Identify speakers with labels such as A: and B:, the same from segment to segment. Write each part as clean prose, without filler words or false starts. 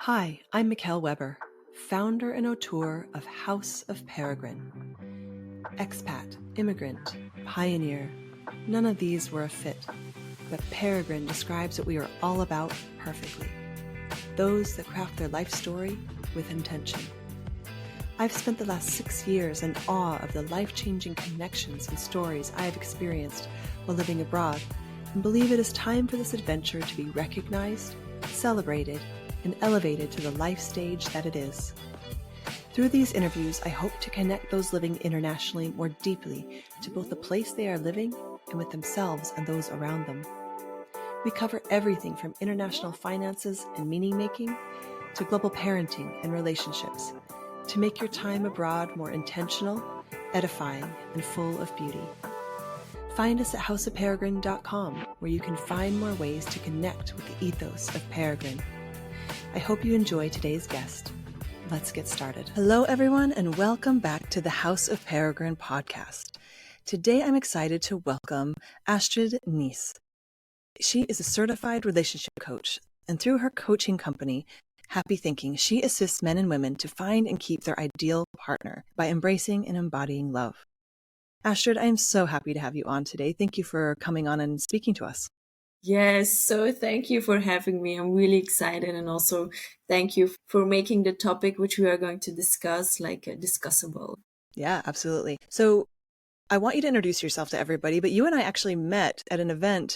A: Hi, I'm Mickelle Weber, founder and auteur of House of Peregrine. Expat, immigrant, pioneer, none of these were a fit, but Peregrine describes what we are all about perfectly. Those that craft their life story with intention. I've spent the last 6 years in awe of the life-changing connections and stories I have experienced while living abroad, and believe it is time for this adventure to be recognized, celebrated, and elevated to the life stage that it is. Through these interviews, I hope to connect those living internationally more deeply to both the place they are living and with themselves and those around them. We cover everything from international finances and meaning-making to global parenting and relationships to make your time abroad more intentional, edifying, and full of beauty. Find us at houseofperegrine.com, where you can find more ways to connect with the ethos of Peregrine. I hope you enjoy today's guest. Let's get started. Hello, everyone, and welcome back to the House of Peregrine podcast. Today, I'm excited to welcome Astrid Niels. She is a certified relationship coach, and through her coaching company, Happy Thinking, she assists men and women to find and keep their ideal partner by embracing and embodying love. Astrid, I am so happy to have you on today. Thank you for coming on and speaking to us.
B: Yes, so thank you for having me. I'm really excited, and also thank you for making the topic which we are going to discuss discussable.
A: Yeah, absolutely. So I want you to introduce yourself to everybody, but you and I actually met at an event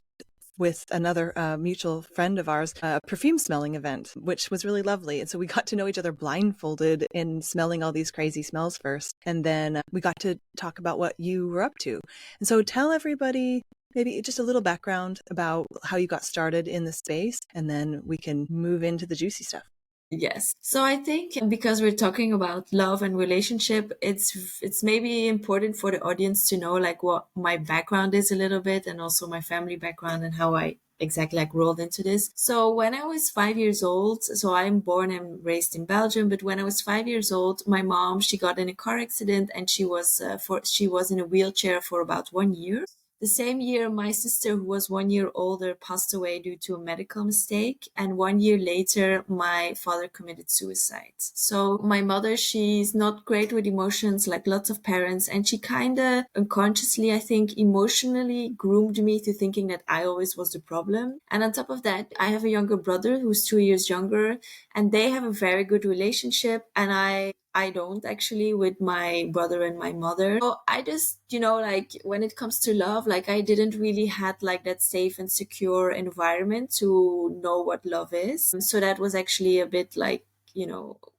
A: with another mutual friend of ours, a perfume smelling event, which was really lovely. And so we got to know each other blindfolded in smelling all these crazy smells first. And then we got to talk about what you were up to. And so tell everybody maybe just a little background about how you got started in the space, and then we can move into the juicy stuff.
B: Yes. So I think because we're talking about love and relationship, it's maybe important for the audience to know like what my background is a little bit, and also my family background and how I exactly like rolled into this. So when I was 5 years old, so I'm born and raised in Belgium, but when I was 5 years old, my mom, she got in a car accident, and she was in a wheelchair for about 1 year. The same year, my sister, who was 1 year older, passed away due to a medical mistake. And 1 year later, my father committed suicide. So my mother, she's not great with emotions, like lots of parents. And she kind of unconsciously, I think, emotionally groomed me to thinking that I always was the problem. And on top of that, I have a younger brother who's 2 years younger, and they have a very good relationship. And I don't actually with my brother and my mother. So I just, like when it comes to love, like I didn't really had like that safe and secure environment to know what love is. So that was actually a bit like,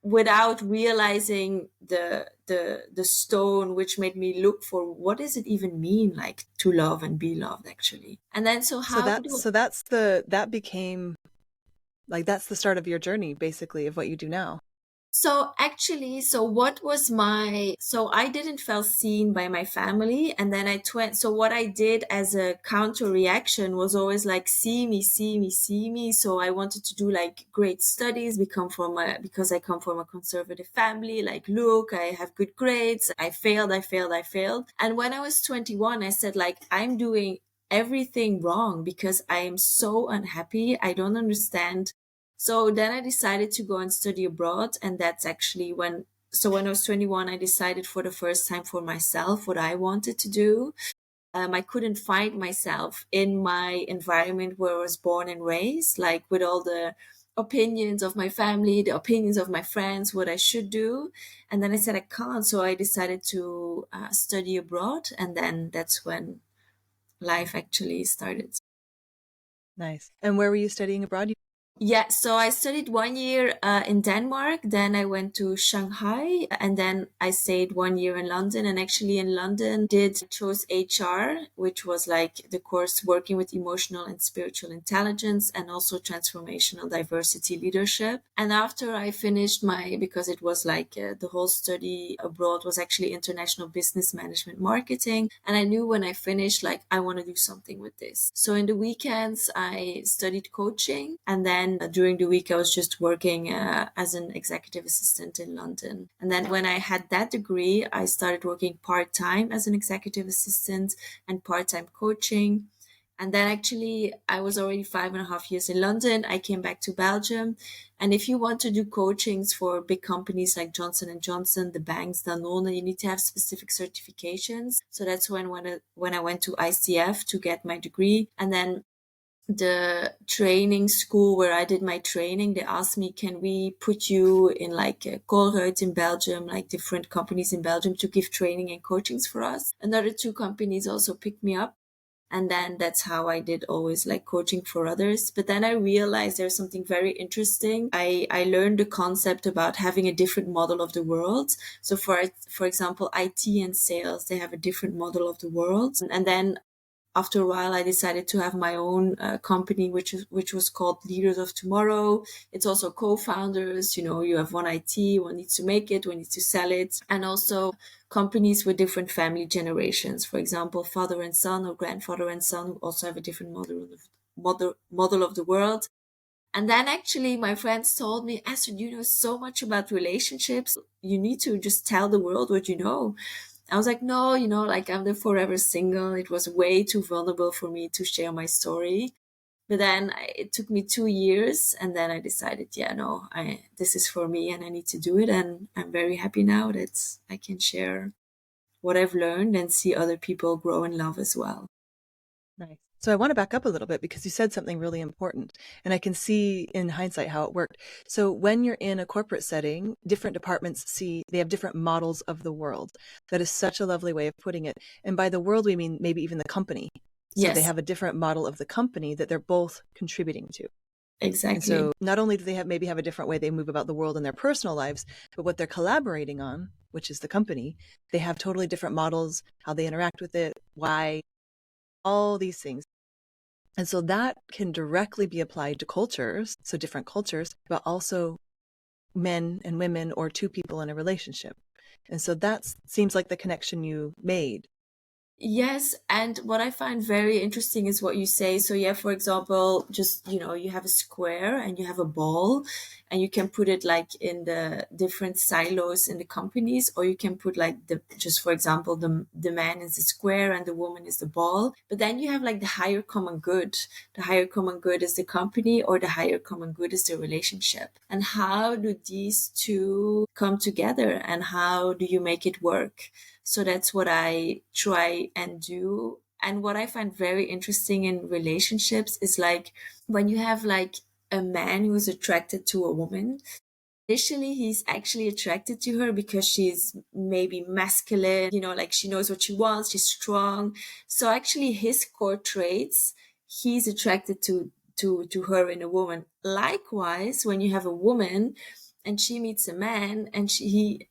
B: without realizing the stone which made me look for what does it even mean like to love and be loved actually. And then
A: That became like, that's the start of your journey, basically, of what you do now.
B: So actually, so I didn't feel seen by my family. And then so what I did as a counter reaction was always like, see me, see me, see me. So I wanted to do like great studies, because I come from a conservative family, like, look, I have good grades. I failed. And when I was 21, I said like, I'm doing everything wrong because I am so unhappy. I don't understand. So then I decided to go and study abroad. And that's actually when I was 21, I decided for the first time for myself what I wanted to do. I couldn't find myself in my environment where I was born and raised, like with all the opinions of my family, the opinions of my friends, what I should do. And then I said, I can't. So I decided to study abroad. And then that's when life actually started.
A: Nice. And where were you studying abroad?
B: Yeah, so I studied 1 year in Denmark, then I went to Shanghai, and then I stayed 1 year in London. And actually in London chose HR, which was like the course working with emotional and spiritual intelligence, and also transformational diversity leadership. And after I finished because it was like the whole study abroad was actually international business management marketing. And I knew when I finished, like, I want to do something with this. So in the weekends, I studied coaching, and then during the week, I was just working as an executive assistant in London. And then when I had that degree, I started working part-time as an executive assistant and part-time coaching. And then actually, I was already 5.5 years in London. I came back to Belgium. And if you want to do coachings for big companies like Johnson and Johnson, the banks, Danone, you need to have specific certifications. So that's when I went to ICF to get my degree. And then the training school where I did my training, they asked me, can we put you in like Colruyt in Belgium, like different companies in Belgium to give training and coachings for us. Another two companies also picked me up. And then that's how I did always like coaching for others. But then I realized there's something very interesting. I learned the concept about having a different model of the world. So for example, IT and sales, they have a different model of the world. And then after a while, I decided to have my own company, which was called Leaders of Tomorrow. It's also co-founders. You have one IT, one needs to make it, one needs to sell it, and also companies with different family generations. For example, father and son or grandfather and son who also have a different model of the world. And then actually my friends told me, Astrid, you know so much about relationships. You need to just tell the world what you know. I was like, no, like I'm the forever single. It was way too vulnerable for me to share my story. But then it took me 2 years, and then I decided, yeah, no, this is for me and I need to do it. And I'm very happy now that I can share what I've learned and see other people grow in love as well.
A: Nice. So I want to back up a little bit because you said something really important, and I can see in hindsight how it worked. So when you're in a corporate setting, different departments they have different models of the world. That is such a lovely way of putting it. And by the world, we mean maybe even the company. So they
B: Yes,
A: have a different model of the company that they're both contributing to.
B: exactly.
A: And so not only do they maybe have a different way they move about the world in their personal lives, but what they're collaborating on, which is the company, they have totally different models, how they interact with it, why, all these things. And so that can directly be applied to cultures, so different cultures, but also men and women or two people in a relationship. And so that seems like the connection you made.
B: Yes, and what I find very interesting is what you say. So yeah, for example, just you have a square and you have a ball, and you can put it like in the different silos in the companies, or you can put like just for example, the man is the square and the woman is the ball. But then you have like the higher common good. The higher common good is the company, or the higher common good is the relationship. And how do these two come together, and how do you make it work? So that's what I try and do. And what I find very interesting in relationships is like when you have like a man who's attracted to a woman, initially he's actually attracted to her because she's maybe masculine, like she knows what she wants, she's strong. So actually his core traits, he's attracted to her in a woman. Likewise, when you have a woman and she meets a man and he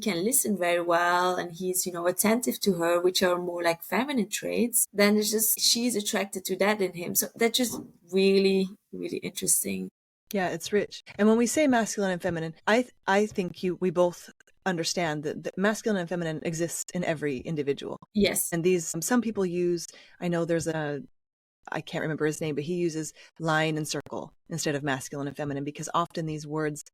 B: can listen very well and he's attentive to her, which are more like feminine traits, then it's just she's attracted to that in him. So that's just really really interesting.
A: Yeah, it's rich. And when we say masculine and feminine, I think we both understand that masculine and feminine exists in every individual.
B: Yes.
A: And these, some people use, I know there's I can't remember his name, but he uses line and circle instead of masculine and feminine because often these words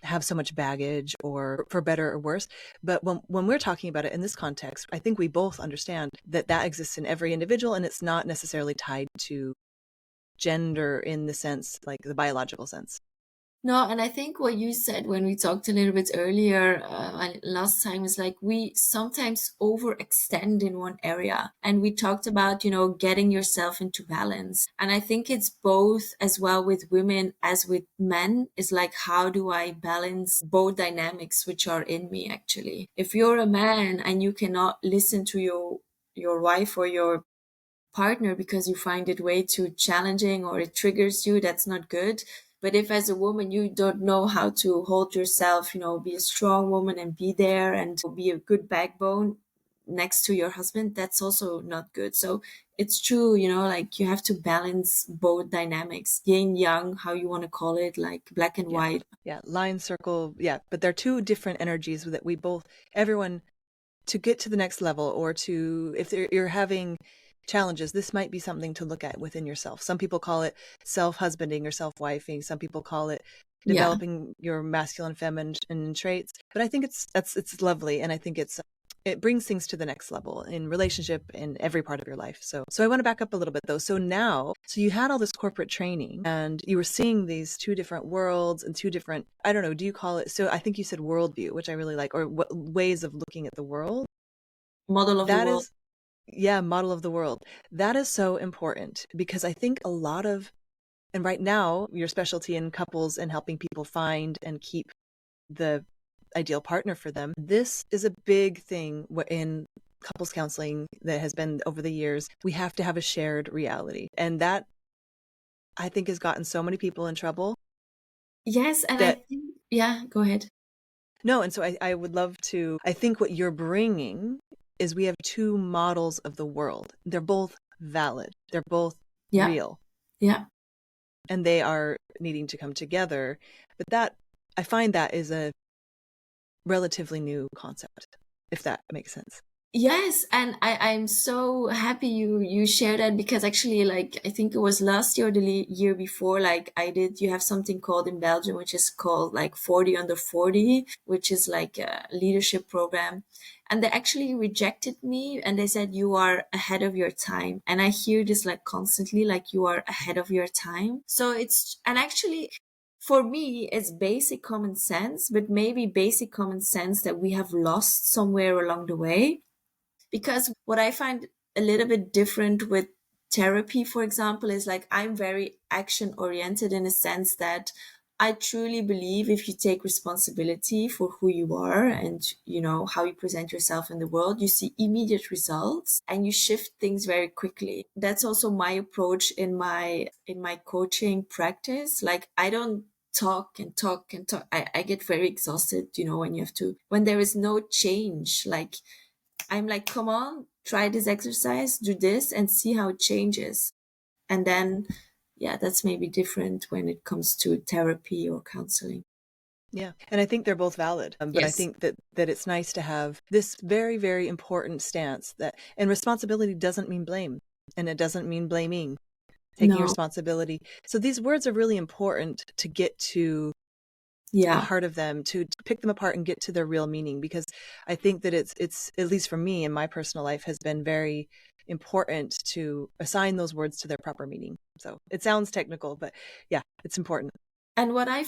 A: have so much baggage, or for better or worse. But when we're talking about it in this context, I think we both understand that exists in every individual, and it's not necessarily tied to gender in the sense, like the biological sense.
B: No, and I think what you said when we talked a little bit earlier last time is like we sometimes overextend in one area. And we talked about, getting yourself into balance. And I think it's both as well with women as with men, is like, how do I balance both dynamics which are in me actually? If you're a man and you cannot listen to your wife or your partner because you find it way too challenging or it triggers you, that's not good. But if as a woman you don't know how to hold yourself, be a strong woman and be there and be a good backbone next to your husband, that's also not good. So it's true, like you have to balance both dynamics, yin yang, how you want to call it, like black and white.
A: Yeah, line, circle, yeah. But they're two different energies that everyone, to get to the next level, or if you're having challenges, this might be something to look at within yourself. Some people call it self-husbanding or self-wifing. Some people call it
B: Yeah.
A: developing your masculine, feminine traits. But I think it's lovely, and I think it's it brings things to the next level in relationship in every part of your life. So I want to back up a little bit though. So you had all this corporate training and you were seeing these two different worlds and two different, I don't know, do you call it? So I think you said worldview, which I really like, or ways of looking at the world.
B: Model of the world.
A: Model of the world. That is so important because I think a lot of, and right now your specialty in couples and helping people find and keep the ideal partner for them. This is a big thing in couples counseling that has been over the years. We have to have a shared reality. And that, I think, has gotten so many people in trouble.
B: Yes. And I think, yeah, go ahead.
A: No, and so I would love to, I think what you're bringing is we have two models of the world. They're both valid. They're both real.
B: Yeah.
A: And they are needing to come together. But that, I find that is a relatively new concept, if that makes sense.
B: Yes, and I'm so happy you shared that, because actually, like, I think it was last year or the year before, like, you have something called in Belgium, which is called like 40 under 40, which is like a leadership program. And they actually rejected me and they said, you are ahead of your time. And I hear this like constantly, like, you are ahead of your time. So and actually, for me, it's basic common sense, but maybe basic common sense that we have lost somewhere along the way. Because what I find a little bit different with therapy, for example, is like I'm very action oriented in a sense that I truly believe if you take responsibility for who you are and, you know, how you present yourself in the world, you see immediate results and you shift things very quickly. That's also my approach in my coaching practice. Like, I don't talk and talk and talk. I get very exhausted, you know, when there is no change. Like, I'm like, come on, try this exercise, do this and see how it changes. And then, yeah, that's maybe different when it comes to therapy or counseling.
A: Yeah. And I think they're both valid. But
B: Yes.
A: I think that it's nice to have this very, very important stance and responsibility doesn't mean blame, and it doesn't mean blaming, taking responsibility. So these words are really important to get to the heart of them, to pick them apart and get to their real meaning, because I think that it's at least for me in my personal life has been very important to assign those words to their proper meaning. So it sounds technical, but yeah, it's important.
B: And what I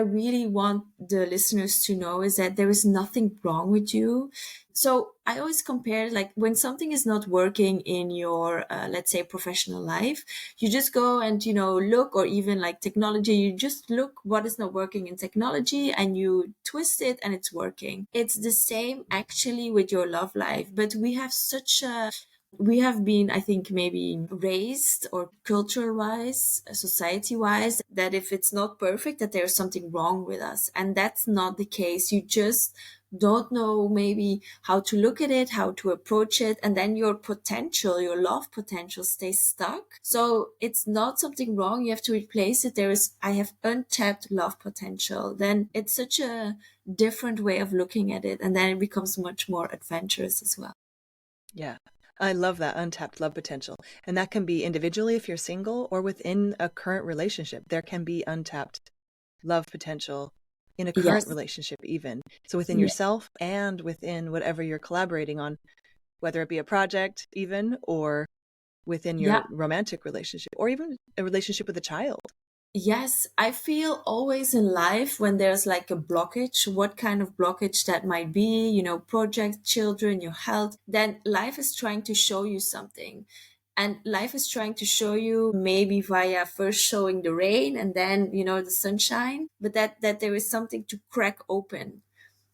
B: really want the listeners to know is that there is nothing wrong with you. So I always compare, like, when something is not working in your, let's say, professional life, you just go and, you know, look, or even like technology, you just look what is not working in technology and you twist it and it's working. It's the same actually with your love life, but we have been, I think, maybe raised or culture wise, society wise, that if it's not perfect, that there's something wrong with us. And that's not the case. You just don't know maybe how to look at it, how to approach it. And then your love potential stays stuck. So it's not something wrong. You have to replace it. I have untapped love potential. Then it's such a different way of looking at it. And then it becomes much more adventurous as well.
A: Yeah. I love that untapped love potential. And that can be individually if you're single, or within a current relationship. There can be untapped love potential in a current relationship even. So within yourself and within whatever you're collaborating on, whether it be a project even, or within your romantic relationship, or even a relationship with a child.
B: Yes, I feel always in life when there's like a blockage, what kind of blockage that might be, you know, project, children, your health, then life is trying to show you something. And life is trying to show you, maybe via first showing the rain and then, you know, the sunshine, but that there is something to crack open.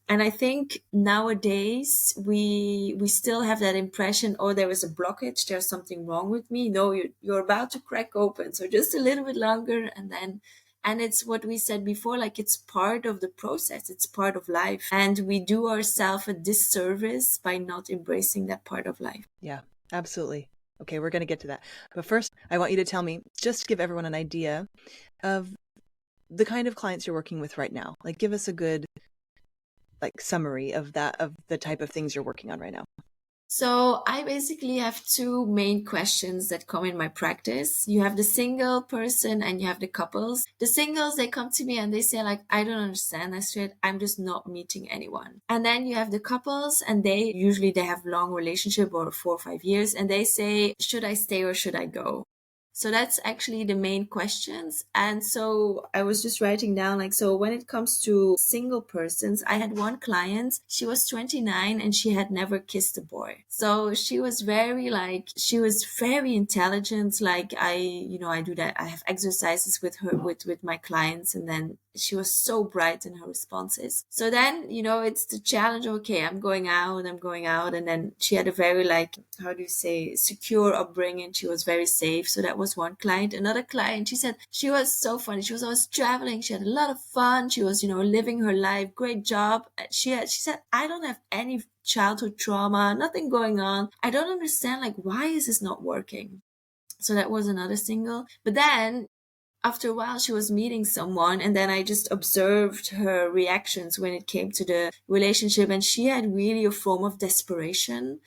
B: And I think nowadays we still have that impression, oh, there is a blockage, there's something wrong with me. No, you're about to crack open. So just a little bit longer, and it's what we said before, like, it's part of the process, it's part of life. And we do ourselves a disservice by not embracing that part of life.
A: Yeah, absolutely. Okay, we're going to get to that. But first, I want you to tell me, just to give everyone an idea of the kind of clients you're working with right now. Like, give us a good summary of the type of things you're working on right now.
B: So I basically have two main questions that come in my practice. You have the single person and you have the couples. The singles, they come to me and they say like, I don't understand, Astrid. I'm just not meeting anyone. And then you have the couples and they have long relationship or 4 or 5 years and they say, should I stay or should I go? So that's actually the main questions. And so I was just writing down like, so when it comes to single persons, I had one client, she was 29 and she had never kissed a boy. So she was she was very intelligent. Like I do that. I have exercises with her, with my clients. And then she was so bright in her responses. So then, it's the challenge. Okay, I'm going out. And then she had a very how do you say, secure upbringing. She was very safe. So that was one client. Another client, she said she was so funny. She was always traveling. She had a lot of fun. She was, living her life. Great job. She said, I don't have any childhood trauma, nothing going on. I don't understand, why is this not working? So that was another single. But then after a while she was meeting someone and then I just observed her reactions when it came to the relationship, and she had really a form of desperation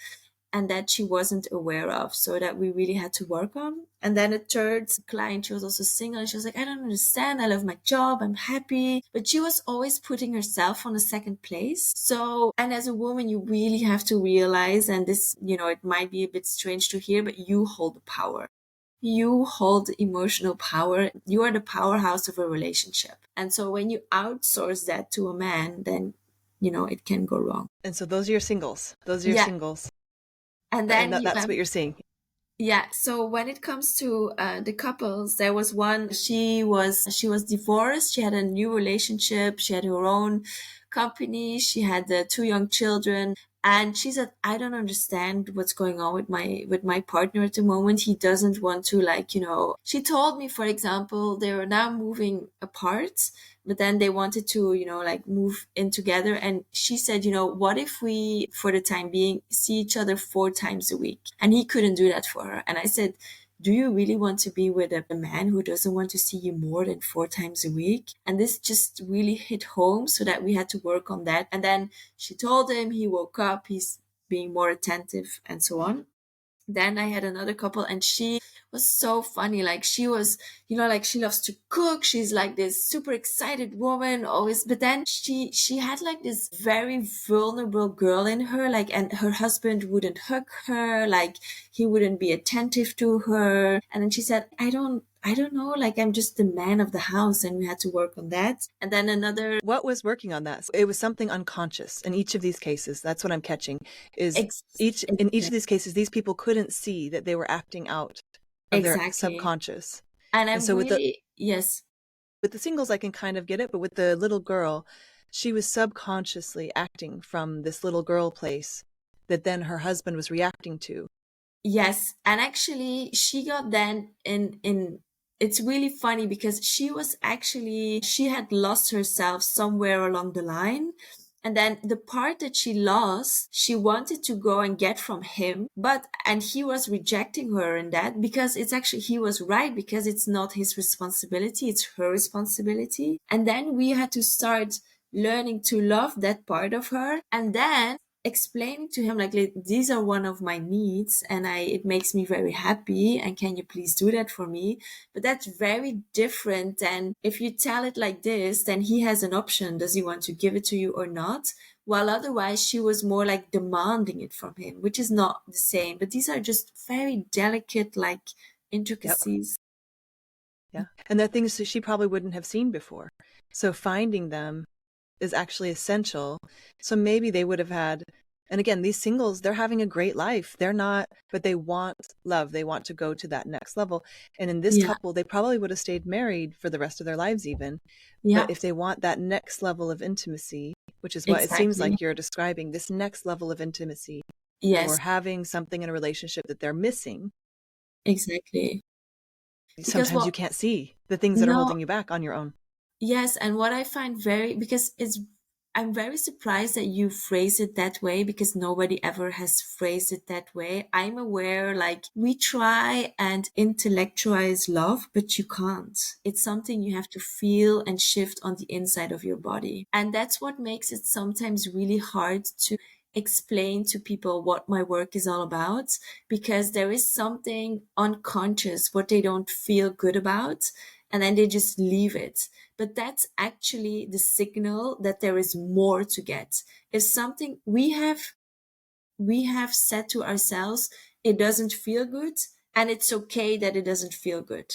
B: and that she wasn't aware of, so that we really had to work on. And then a third client, she was also single and she was like, I don't understand, I love my job, I'm happy, but she was always putting herself on a second place. So, and as a woman you really have to realize, and this, it might be a bit strange to hear, but you hold the power. You hold emotional power. You are the powerhouse of a relationship. And so when you outsource that to a man, then, it can go wrong.
A: And so those are your singles. Those are your
B: Yeah.
A: singles.
B: And
A: And
B: then
A: that's what you're seeing.
B: Yeah. So when it comes to the couples, there was one, she was divorced. She had a new relationship. She had her own company. She had 2 young children. And she said, I don't understand what's going on with my partner at the moment. He doesn't want to she told me, for example, they were now moving apart, but then they wanted to, move in together. And she said, what if we, for the time being, see each other 4 times a week? And he couldn't do that for her. And I said, do you really want to be with a man who doesn't want to see you more than 4 times a week? And this just really hit home, so that we had to work on that. And then she told him, he woke up, he's being more attentive and so on. Then I had another couple and she was so funny. She was, she loves to cook. She's like this super excited woman always. But then she had this very vulnerable girl in her, and her husband wouldn't hug her. He wouldn't be attentive to her. And then she said, I don't know, I'm just the man of the house, and we had to work on that. And then another.
A: What was working on that? It was something unconscious in each of these cases. That's what I'm catching is in each of these cases, these people couldn't see that they were acting out of their subconscious.
B: And so
A: yes. With the singles, I can kind of get it, but with the little girl, she was subconsciously acting from this little girl place that then her husband was reacting to.
B: Yes. And actually she got then it's really funny because she had lost herself somewhere along the line. And then the part that she lost, she wanted to go and get from him, and he was rejecting her in that, because he was right, because it's not his responsibility, it's her responsibility. And then we had to start learning to love that part of her. And then explaining to him these are one of my needs and it makes me very happy, and can you please do that for me? But that's very different than if you tell it like this, then he has an option, does he want to give it to you or not? While otherwise she was more demanding it from him, which is not the same. But these are just very delicate intricacies.
A: Yeah. And they're things that she probably wouldn't have seen before, so finding them is actually essential. So maybe they would have had, and again, these singles, they're having a great life. They're not, but they want love. They want to go to that next level. And in this couple, they probably would have stayed married for the rest of their lives even. Yeah. But if they want that next level of intimacy, which is what it seems like you're describing, this next level of intimacy, or having something in a relationship that they're missing.
B: Exactly.
A: Sometimes you can't see the things that are holding you back on your own.
B: Yes. And what I find I'm very surprised that you phrase it that way, because nobody ever has phrased it that way. I'm aware, we try and intellectualize love, but you can't. It's something you have to feel and shift on the inside of your body. And that's what makes it sometimes really hard to explain to people what my work is all about, because there is something unconscious what they don't feel good about, and then they just leave it. But that's actually the signal that there is more to get. If something we have said to ourselves, it doesn't feel good, and it's okay that it doesn't feel good.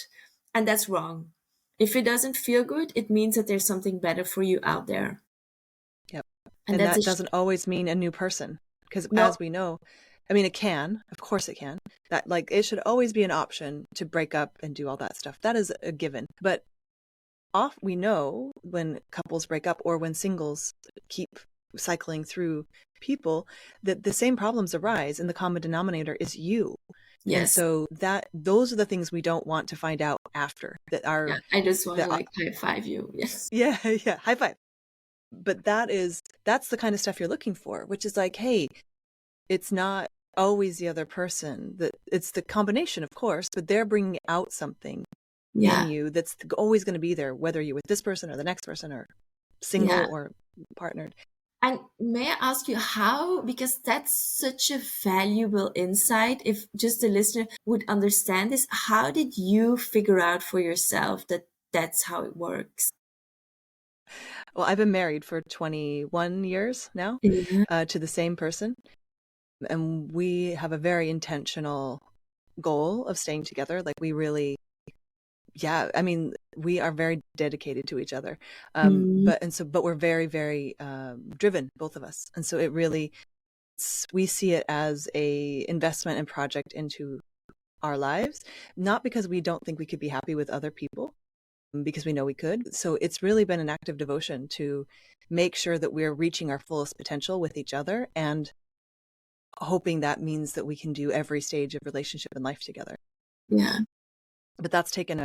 B: And that's wrong. If it doesn't feel good, it means that there's something better for you out there.
A: Yep.
B: And
A: And
B: that's
A: that doesn't always mean a new person. Because
B: no,
A: as we know, I mean, it can, of course it can. That like it should always be an option to break up and do all that stuff. That is a given. But we know when couples break up or when singles keep cycling through people that the same problems arise and the common denominator is you. And
B: yes.
A: so that those are the things we don't want to find out after that are
B: Yeah, I just want to
A: that
B: like high five you. Yes.
A: yeah, yeah, high five. But that's the kind of stuff you're looking for, which is like, hey, it's not always the other person, that it's the combination, of course, but they're bringing out something in
B: Yeah.
A: you that's always going to be there, whether you're with this person or the next person or single
B: Yeah.
A: or partnered.
B: And may I ask you how, because that's such a valuable insight, if just the listener would understand this, how did you figure out for yourself that that's how it works?
A: Well, I've been married for 21 years now,
B: Yeah.
A: to the same person. And we have a very intentional goal of staying together. Like we really, yeah, I mean, we are very dedicated to each other.
B: Mm,
A: But we're very, very driven, both of us. And so it really, we see it as a investment and project into our lives, not because we don't think we could be happy with other people, because we know we could. So it's really been an act of devotion to make sure that we're reaching our fullest potential with each other and hoping that means that we can do every stage of relationship and life together.
B: yeah.
A: But that's taken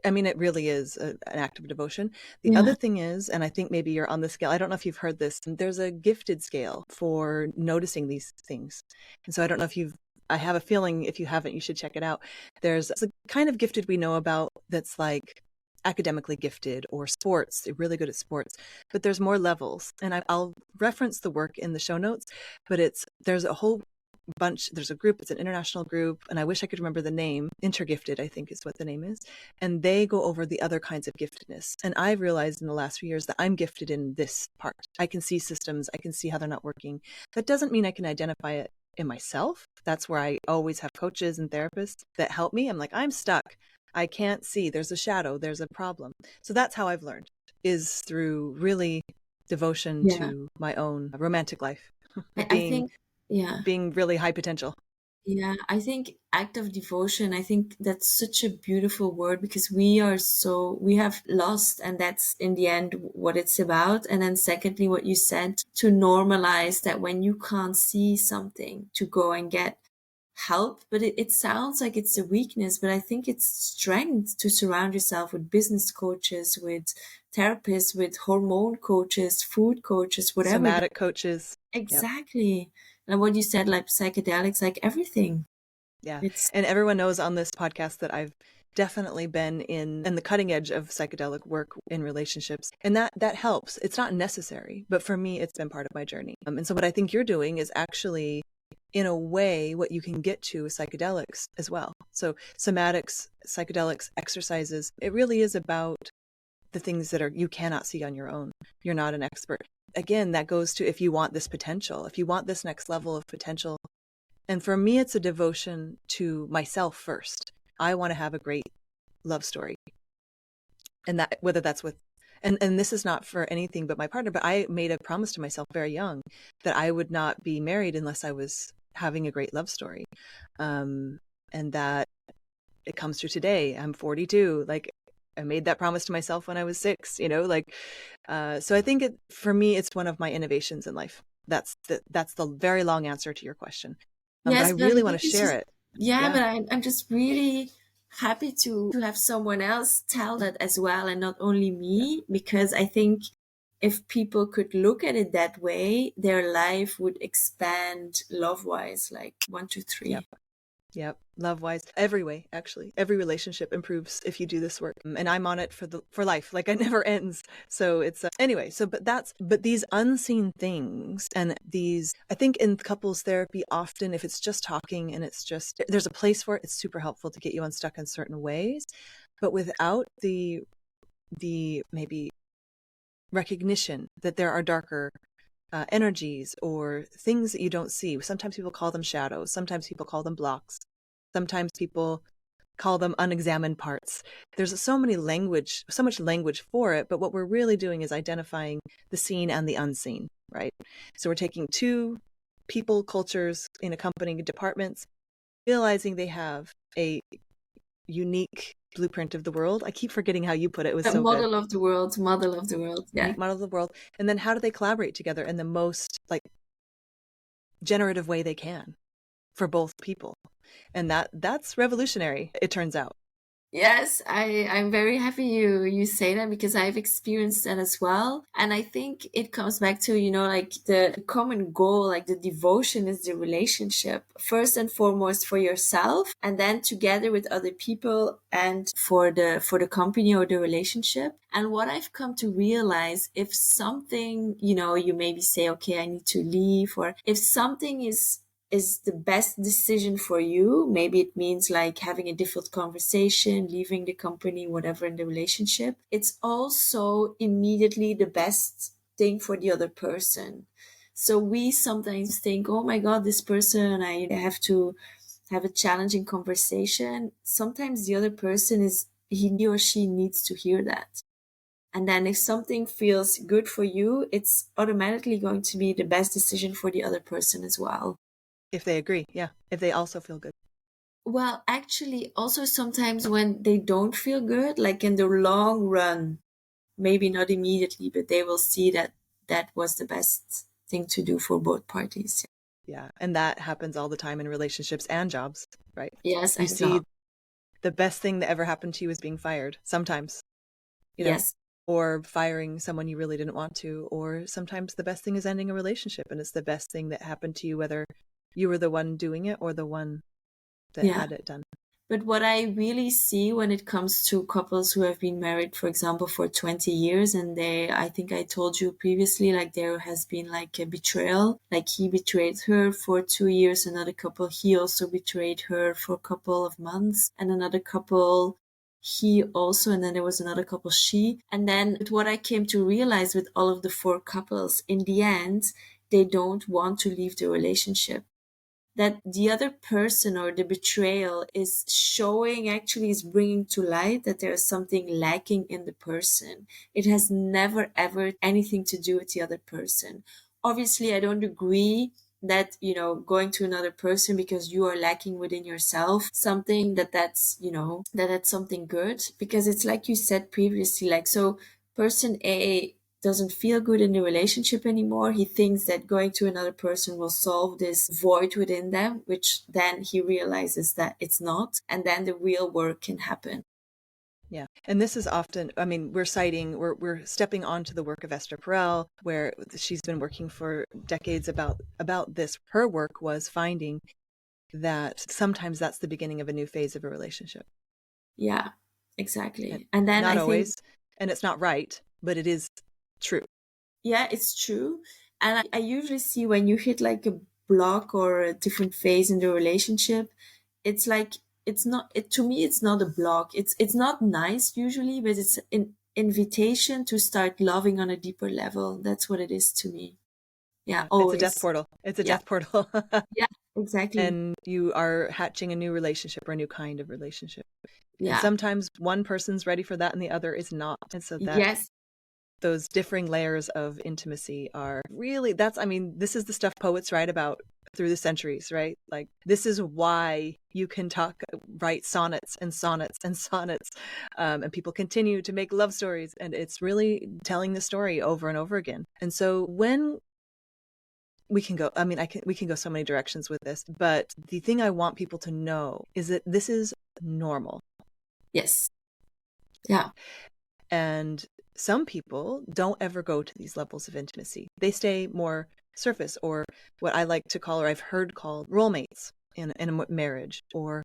A: I mean, it really is an act of devotion. The
B: Yeah.
A: other thing is, and I think maybe you're on the scale, I don't know if you've heard this, there's a gifted scale for noticing these things. And so I don't know if I have a feeling if you haven't, you should check it out. There's a kind of gifted we know about that's like academically gifted or sports, they're really good at sports, but there's more levels. And I'll reference the work in the show notes, but there's a whole bunch, there's a group, it's an international group, and I wish I could remember the name. Intergifted, I think, is what the name is. And they go over the other kinds of giftedness. And I've realized in the last few years that I'm gifted in this part. I can see systems, I can see how they're not working. That doesn't mean I can identify it in myself. That's where I always have coaches and therapists that help me. I'm like, I'm stuck. I can't see. There's a shadow. There's a problem. So that's how I've learned, is through really devotion
B: Yeah.
A: to my own romantic life,
B: I think, yeah.
A: being really high potential.
B: Yeah, I think act of devotion, I think that's such a beautiful word, because we have lost, and that's in the end what it's about. And then secondly, what you said, to normalize that when you can't see something, to go and get help. But it sounds like it's a weakness, but I think it's strength to surround yourself with business coaches, with therapists, with hormone coaches, food coaches, whatever.
A: Somatic coaches. Yep.
B: Exactly. And what you said, like psychedelics, like everything.
A: Yeah.
B: It's,
A: And everyone knows on this podcast that I've definitely been in the cutting edge of psychedelic work in relationships. And that helps. It's not necessary, but for me, it's been part of my journey. And so what I think you're doing is actually, in a way, what you can get to is psychedelics as well. So somatics, psychedelics, exercises, it really is about the things that you cannot see on your own. You're not an expert. Again, that goes to, if you want this potential, if you want this next level of potential. And for me, it's a devotion to myself first. I want to have a great love story. And that, whether that's with, and this is not for anything but my partner, but I made a promise to myself very young that I would not be married unless I was having a great love story. And that it comes true today. I'm 42. Like, I made that promise to myself when I was 6, so I think for me, it's one of my innovations in life. That's the very long answer to your question. But I
B: yes, but I
A: really want
B: think
A: to
B: it's
A: share
B: just,
A: it.
B: yeah,
A: Yeah.
B: but I'm just really happy to have someone else tell that as well, and not only
A: Yeah.
B: me, because I think if people could look at it that way, their life would expand love wise, like one, two,
A: Yep.
B: three.
A: Yep. Love wise. Every way, actually. Every relationship improves if you do this work. And I'm on it for life. Like it never ends. So it's anyway. So, but these unseen things and these, I think in couples therapy, often if it's just talking and it's just, there's a place for it, it's super helpful to get you unstuck in certain ways. But without the maybe recognition that there are darker energies or things that you don't see. Sometimes people call them shadows. Sometimes people call them blocks. Sometimes people call them unexamined parts. There's so much language for it, but what we're really doing is identifying the seen and the unseen, right? So we're taking two people, cultures in accompanying departments, realizing they have a unique blueprint of the world. I keep forgetting how you put it. It was
B: A
A: so good.
B: model of the world, model of the world. Yeah.
A: Unique model of the world. And then how do they collaborate together in the most like generative way they can for both people? And that's revolutionary, it turns out.
B: Yes, I'm very happy you say that, because I've experienced that as well. And I think it comes back to, like the common goal, like the devotion is the relationship, first and foremost for yourself, and then together with other people and for the company or the relationship. And what I've come to realize, if something, you maybe say, okay, I need to leave, or if something is the best decision for you. Maybe it means like having a difficult conversation, leaving the company, whatever in the relationship. It's also immediately the best thing for the other person. So we sometimes think, oh my God, this person, I have to have a challenging conversation. Sometimes the other person he or she needs to hear that. And then if something feels good for you, it's automatically going to be the best decision for the other person as well.
A: If they agree, yeah. If they also feel good.
B: Well, actually, also sometimes when they don't feel good, like in the long run, maybe not immediately, but they will see that that was the best thing to do for both parties.
A: Yeah. And that happens all the time in relationships and jobs, right?
B: Yes,
A: You
B: and
A: see
B: job.
A: the best thing that ever happened to you is being fired sometimes,
B: Yes.
A: or firing someone you really didn't want to, or sometimes the best thing is ending a relationship and it's the best thing that happened to you, whether you were the one doing it or the one that
B: Yeah.
A: had it done.
B: But what I really see when it comes to couples who have been married, for example, for 20 years, and I think I told you previously, like there has been like a betrayal, like he betrayed her for 2 years, another couple, he also betrayed her for a couple of months, and another couple, he also, and then there was another couple, she. And then what I came to realize with all of the four couples, in the end, they don't want to leave the relationship, that the other person or the betrayal is showing, actually is bringing to light that there is something lacking in the person. It has never ever anything to do with the other person. Obviously, I don't agree that, going to another person because you are lacking within yourself something, that's something good, because it's like you said previously, like, so person A doesn't feel good in the relationship anymore. He thinks that going to another person will solve this void within them, which then he realizes that it's not. And then the real work can happen.
A: Yeah. And this is often, I mean, we're stepping onto the work of Esther Perel, where she's been working for decades about this. Her work was finding that sometimes that's the beginning of a new phase of a relationship.
B: Yeah, exactly. And then
A: not
B: I
A: always,
B: think,
A: and it's not right, but it is true.
B: yeah, it's true. And I usually see when you hit like a block or a different phase in the relationship, it's like, to me, it's not a block. It's not nice usually, but it's an invitation to start loving on a deeper level. That's what it is to me. Yeah,
A: Yeah, it's a death
B: always.
A: portal. It's a
B: Yeah.
A: death portal.
B: Yeah, exactly.
A: And you are hatching a new relationship or a new kind of relationship. And
B: Yeah.
A: sometimes one person's ready for that and the other is not. And so that
B: Yes.
A: those differing layers of intimacy are really, this is the stuff poets write about through the centuries, right? Like, this is why you can write sonnets and sonnets and sonnets, and people continue to make love stories, and it's really telling the story over and over again. And so when we can go, we can go so many directions with this, but the thing I want people to know is that this is normal.
B: Yes. Yeah.
A: And some people don't ever go to these levels of intimacy. They stay more surface, or what I like to call, or I've heard called, role mates in a marriage, or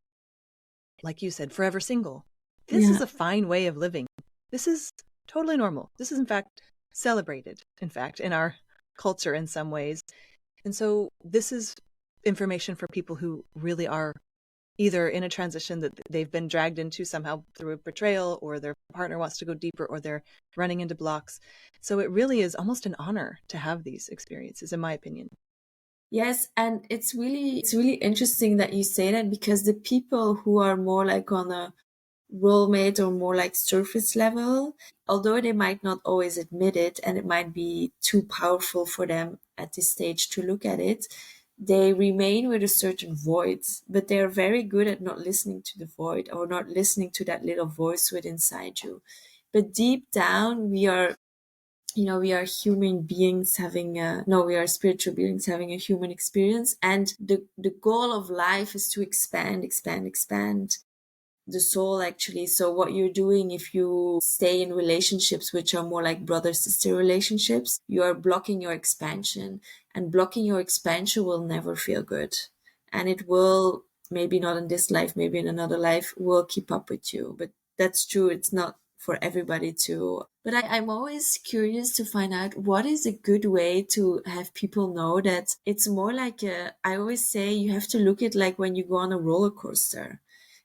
A: like you said, forever single. This
B: Yeah.
A: is a fine way of living. This is totally normal. This is, in fact, celebrated, in fact, in our culture in some ways. And so this is information for people who really are either in a transition that they've been dragged into somehow through a betrayal, or their partner wants to go deeper, or they're running into blocks. So it really is almost an honor to have these experiences, in my opinion.
B: Yes, and it's really interesting that you say that, because the people who are more like on a roommate or more like surface level, although they might not always admit it and it might be too powerful for them at this stage to look at it, they remain with a certain void, but they are very good at not listening to the void, or not listening to that little voice within inside you. But deep down, we are human beings having we are spiritual beings having a human experience, and the goal of life is to expand the soul, actually. So what you're doing, if you stay in relationships which are more like brother sister relationships, you are blocking your expansion, and blocking your expansion will never feel good, and it will, maybe not in this life, maybe in another life, will keep up with you. But that's true, it's not for everybody to. But I'm always curious to find out what is a good way to have people know that it's more like I always say you have to look at like when you go on a roller coaster.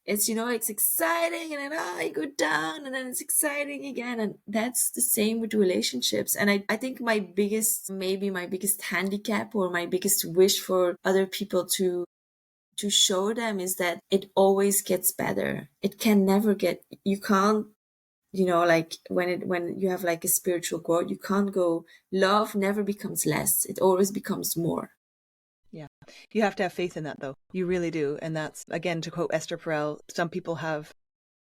B: It's, it's exciting, and then you go down, and then it's exciting again. And that's the same with relationships. And I think maybe my biggest handicap, or my biggest wish for other people to show them, is that it always gets better. It can never get, you can't, like when you have like a spiritual growth, you can't go, love never becomes less. It always becomes more.
A: Yeah. You have to have faith in that, though. You really do. And that's, again, to quote Esther Perel, some people have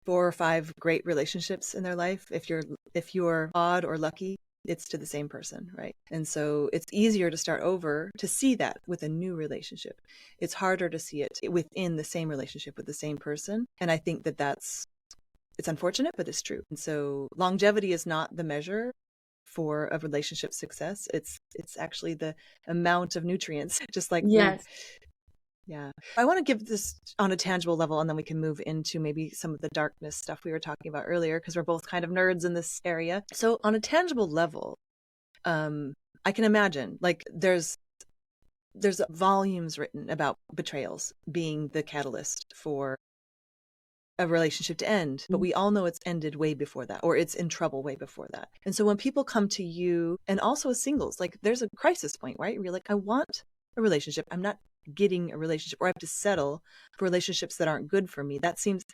A: 4 or 5 great relationships in their life. If you're odd or lucky, it's to the same person, right? And so it's easier to start over, to see that with a new relationship. It's harder to see it within the same relationship with the same person. And I think it's unfortunate, but it's true. And so longevity is not the measure for a relationship success. It's actually the amount of nutrients, just like food.
B: Yes.
A: Yeah. I want to give this on a tangible level, and then we can move into maybe some of the darkness stuff we were talking about earlier, because we're both kind of nerds in this area. So on a tangible level, I can imagine like there's volumes written about betrayals being the catalyst for a relationship to end, but we all know it's ended way before that, or it's in trouble way before that. And so when people come to you, and also as singles, like there's a crisis point, right? Where you're like, I want a relationship. I'm not getting a relationship, or I have to settle for relationships that aren't good for me. That seems,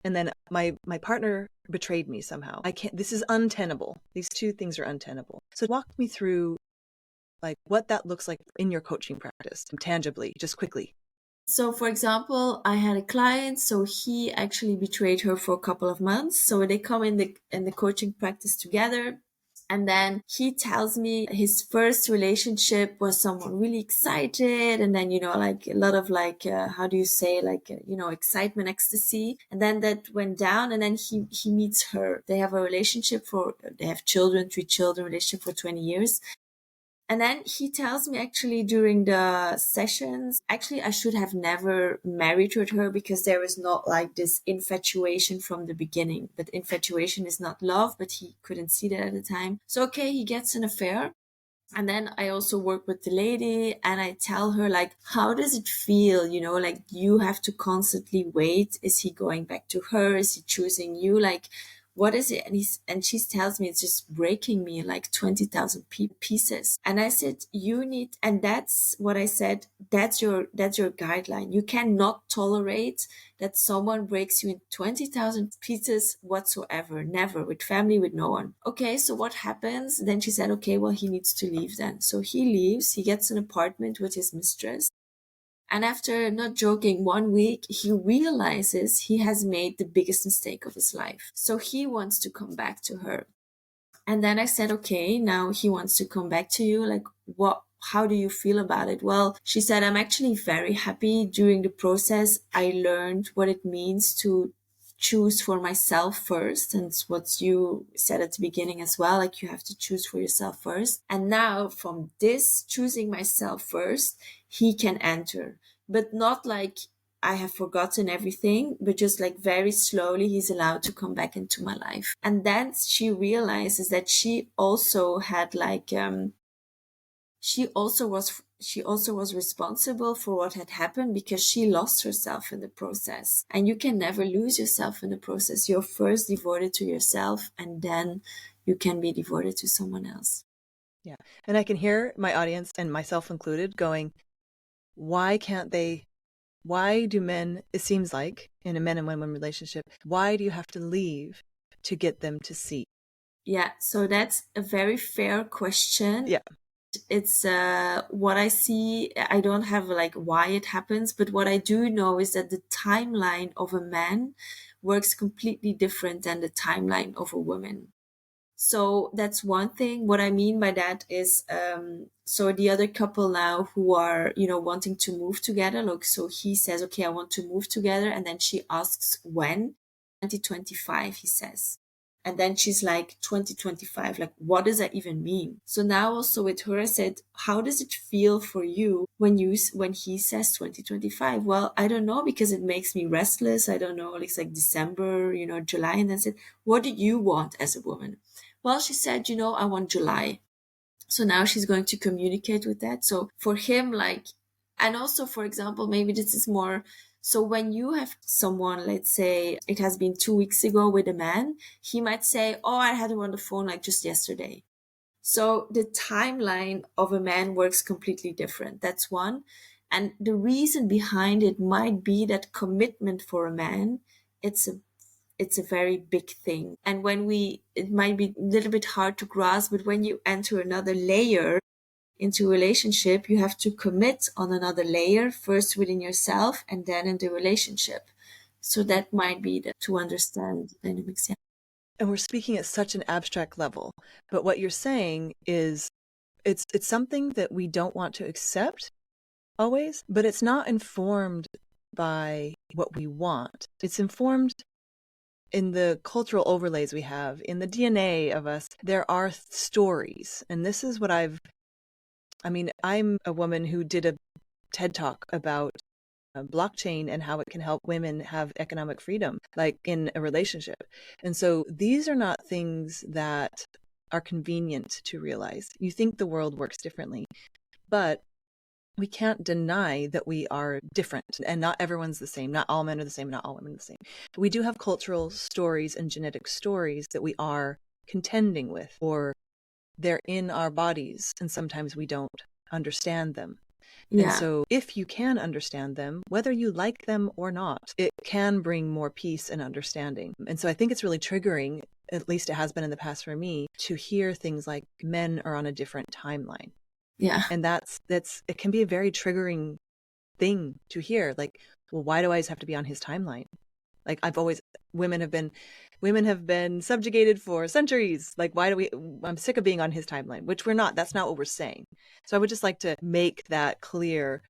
A: and then my partner betrayed me somehow. I can't, this is untenable. These two things are untenable. So walk me through like what that looks like in your coaching practice, tangibly, just quickly.
B: So, for example, I had a client, so he actually betrayed her for a couple of months. So they come in the coaching practice together. And then he tells me his first relationship was someone really excited. And then, like a lot of like, how do you say, like, excitement, ecstasy. And then that went down, and then he meets her. They have they have children, 3 children, relationship for 20 years. And then he tells me, actually, during the sessions, actually, I should have never married with her, because there was not like this infatuation from the beginning. But infatuation is not love, but he couldn't see that at the time. So, okay, he gets an affair. And then I also work with the lady, and I tell her, like, how does it feel? Like you have to constantly wait. Is he going back to her? Is he choosing you? Like, what is it? And she tells me it's just breaking me like 20,000 pieces. And I said, and that's what I said. That's your guideline. You cannot tolerate that someone breaks you in 20,000 pieces whatsoever. Never, with family, with no one. Okay, so what happens? Then she said, okay, well, he needs to leave then. So he leaves, he gets an apartment with his mistress. And after, not joking, 1 week, he realizes he has made the biggest mistake of his life. So he wants to come back to her. And then I said, okay, now he wants to come back to you. Like, how do you feel about it? Well, she said, I'm actually very happy. During the process, I learned what it means to choose for myself first. And it's what you said at the beginning as well. Like, you have to choose for yourself first. And now from this choosing myself first, he can enter. but not like I have forgotten everything, but just like very slowly he's allowed to come back into my life. And then she realizes that she also had like she also was responsible for what had happened because she lost herself in the process. And you can never lose yourself in the process. You're first devoted to yourself, and then you can be devoted to someone else.
A: Yeah. And I can hear my audience, and myself included, going, why do men, it seems like in a men and women relationship, why do you have to leave to get them to see?
B: Yeah, so that's a very fair question.
A: Yeah.
B: It's what I see. I don't have like why it happens, but what I do know is that the timeline of a man works completely different than the timeline of a woman. So that's one thing. What I mean by that is, so the other couple now who are, wanting to move together, look, so he says, okay, I want to move together. And then she asks when. 2025, he says. And then she's like, 2025, like, what does that even mean? So now also with her, I said, how does it feel for you when he says 2025? Well, I don't know, because it makes me restless. I don't know. It's like December, July. And then I said, what do you want as a woman? Well, she said, I want July. So now she's going to communicate with that. So for him, like, and also, for example, maybe this is more, so when you have someone, let's say it has been 2 weeks ago with a man, he might say, oh, I had her on the phone like just yesterday. So the timeline of a man works completely different. That's one. And the reason behind it might be that commitment for a man, it's a very big thing. And it might be a little bit hard to grasp, but when you enter another layer into a relationship, you have to commit on another layer, first within yourself and then in the relationship. So that might be to understand the dynamics. Yeah.
A: And we're speaking at such an abstract level, but what you're saying is it's something that we don't want to accept always, but it's not informed by what we want. It's informed in the cultural overlays we have, in the DNA of us. There are stories. And this is what I'm a woman who did a TED Talk about blockchain and how it can help women have economic freedom, like in a relationship. And so these are not things that are convenient to realize. You think the world works differently, but we can't deny that we are different, and not everyone's the same. Not all men are the same, not all women are the same. But we do have cultural stories and genetic stories that we are contending with, or they're in our bodies, and sometimes we don't understand them.
B: Yeah.
A: And so if you can understand them, whether you like them or not, it can bring more peace and understanding. And so I think it's really triggering, at least it has been in the past for me, to hear things like men are on a different timeline.
B: Yeah.
A: And that's it can be a very triggering thing to hear. Like, well, why do I always have to be on his timeline? Like, women have been subjugated for centuries. Like, I'm sick of being on his timeline, which we're not. That's not what we're saying. So I would just like to make that clear.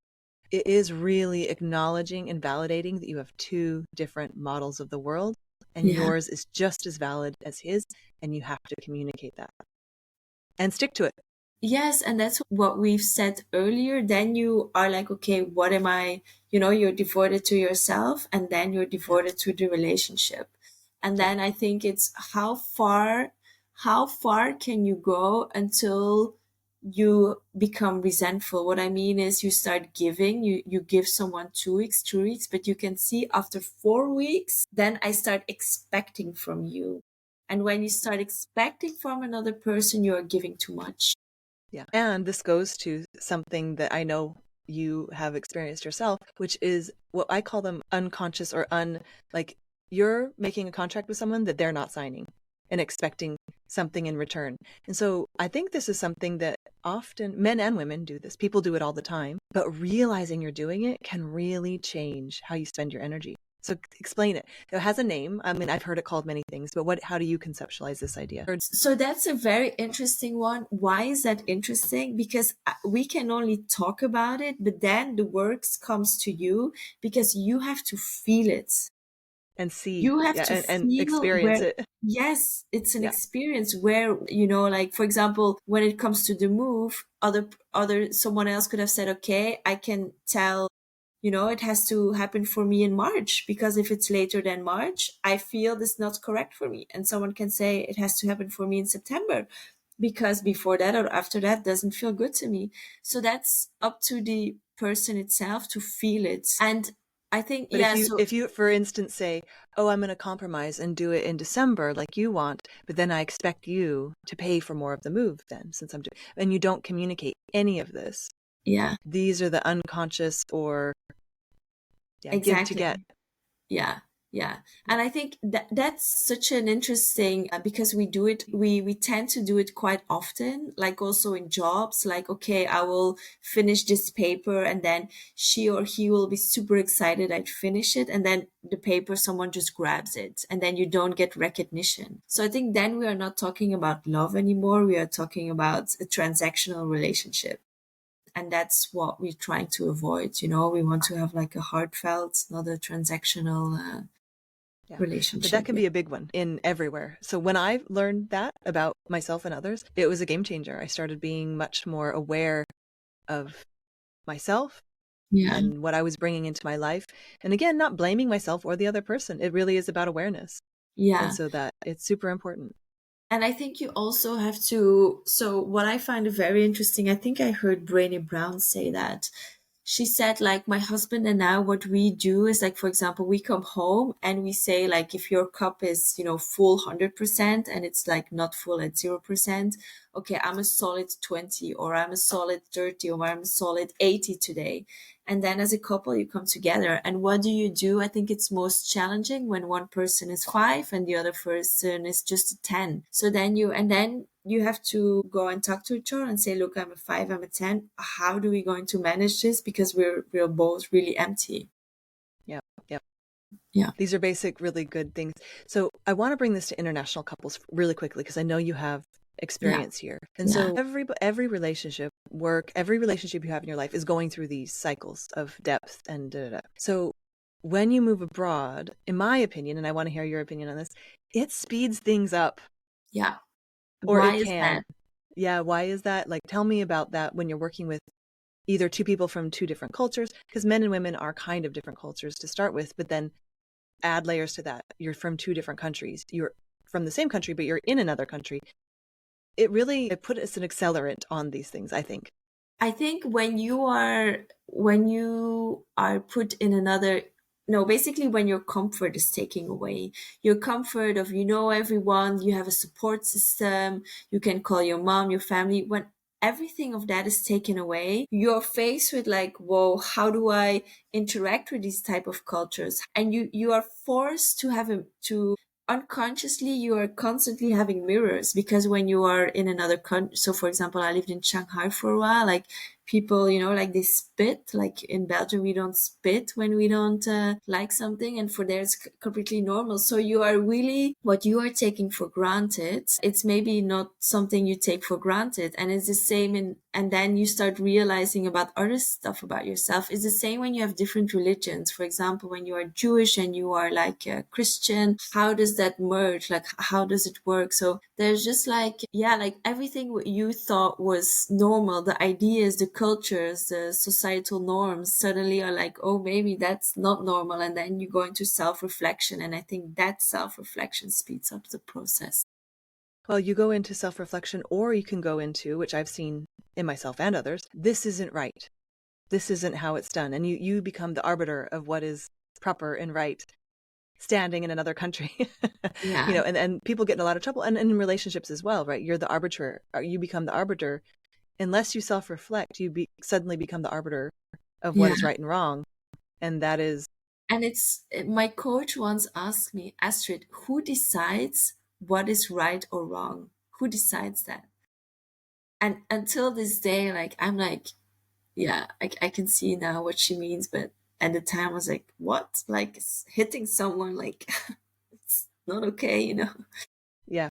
A: It is really acknowledging and validating that you have two different models of the world, and yours is just as valid as his, and you have to communicate that and stick to it.
B: Yes, and that's what we've said earlier. Then you are like, okay, what am I? You're devoted to yourself, and then you're devoted to the relationship. And then I think it's how far can you go until you become resentful? What I mean is you start giving, you give someone 2 weeks, 3 weeks, but you can see after 4 weeks, then I start expecting from you. And when you start expecting from another person, you are giving too much.
A: Yeah. And this goes to something that I know you have experienced yourself, which is what I call them unconscious or like you're making a contract with someone that they're not signing and expecting something in return. And so I think this is something that often men and women do this. People do it all the time, but realizing you're doing it can really change how you spend your energy. So explain it. It has a name. I mean, I've heard it called many things, but how do you conceptualize this idea?
B: So that's a very interesting one. Why is that interesting? Because we can only talk about it, but then the works comes to you because you have to feel it.
A: And see.
B: You have to
A: and
B: feel
A: experience it.
B: Yes, it's an experience where, like, for example, when it comes to the move, someone else could have said, okay, I can tell it has to happen for me in March, because if it's later than March, I feel this is not correct for me. And someone can say it has to happen for me in September, because before that or after that doesn't feel good to me. So that's up to the person itself to feel it. And I think,
A: But if you, for instance, say, oh, I'm going to compromise and do it in December like you want, but then I expect you to pay for more of the move then, since I'm doing, and you don't communicate any of this.
B: yeah,
A: These are the unconscious or give to get.
B: exactly. Yeah, yeah. And I think that's such an interesting, because we do it, we tend to do it quite often, like also in jobs, like, okay, I will finish this paper, and then she or he will be super excited I'd finish it, and then the paper, someone just grabs it, and then you don't get recognition. So I think then we are not talking about love anymore. We are talking about a transactional relationship. And that's what we're trying to avoid. We want to have like a heartfelt, not a transactional
A: Yeah.
B: relationship.
A: But that can be a big one in everywhere. So when I learned that about myself and others, it was a game changer. I started being much more aware of myself
B: Yeah,
A: and what I was bringing into my life. And again, not blaming myself or the other person. It really is about awareness.
B: yeah.
A: And so that it's super important.
B: And I think you also have to. So what I find very interesting, I think I heard Brené Brown say that. She said, like, my husband and I, what we do is, like, for example, we come home and we say, like, if your cup is, full 100% and it's like not full at 0%, okay, I'm a solid 20, or I'm a solid 30, or I'm a solid 80 today. And then as a couple, you come together. And what do you do? I think it's most challenging when one person is 5 and the other person is just a 10. So then you have to go and talk to each other and say, look, I'm a 5, I'm a 10. How do we going to manage this? Because we're both really empty.
A: Yeah. Yeah.
B: Yeah.
A: These are basic, really good things. So I want to bring this to international couples really quickly, because I know you have experience here. And so every relationship, work, every relationship you have in your life is going through these cycles of depth and So when you move abroad, in my opinion, and I want to hear your opinion on this, it speeds things up.
B: Yeah.
A: Or
B: Why
A: it
B: is
A: can.
B: that?
A: Yeah. Why is that? Like, tell me about that when you're working with either two people from two different cultures, because men and women are kind of different cultures to start with, but then add layers to that. You're from two different countries. You're from the same country, but you're in another country. It put us an accelerant on these things, I think.
B: I think when you are put in another, no, basically when your comfort is taken away, your comfort of everyone, you have a support system, you can call your mom, your family. When everything of that is taken away, you're faced with like, whoa, how do I interact with these type of cultures? And you are forced to have to unconsciously, you are constantly having mirrors, because when you are in another country, so for example, I lived in Shanghai for a while, like people, like they spit, like in Belgium, we don't spit when we don't like something. And for there, it's completely normal. So you are really, what you are taking for granted, it's maybe not something you take for granted. And it's the same and then you start realizing about other stuff about yourself. It's the same when you have different religions. For example, when you are Jewish and you are like a Christian, how does that merge? Like, how does it work? So there's just like, yeah, like everything what you thought was normal, the ideas, the cultures, the societal norms suddenly are like, oh, maybe that's not normal. And then you go into self-reflection. And I think that self-reflection speeds up the process.
A: Well, you go into self-reflection, or you can go into, which I've seen in myself and others, this isn't right. This isn't how it's done. And you become the arbiter of what is proper and right, standing in another country.
B: Yeah.
A: And people get in a lot of trouble, and in relationships as well, right? You're the arbiter. You become the arbiter. Unless you self-reflect, you suddenly become the arbiter of what
B: Yeah.
A: is right and wrong. And that is,
B: And my coach once asked me, Astrid, who decides what is right or wrong? Who decides that? And until this day, like, I'm like, yeah, I can see now what she means. But at the time, I was like, what? Like, hitting someone, like, it's not okay.
A: yeah.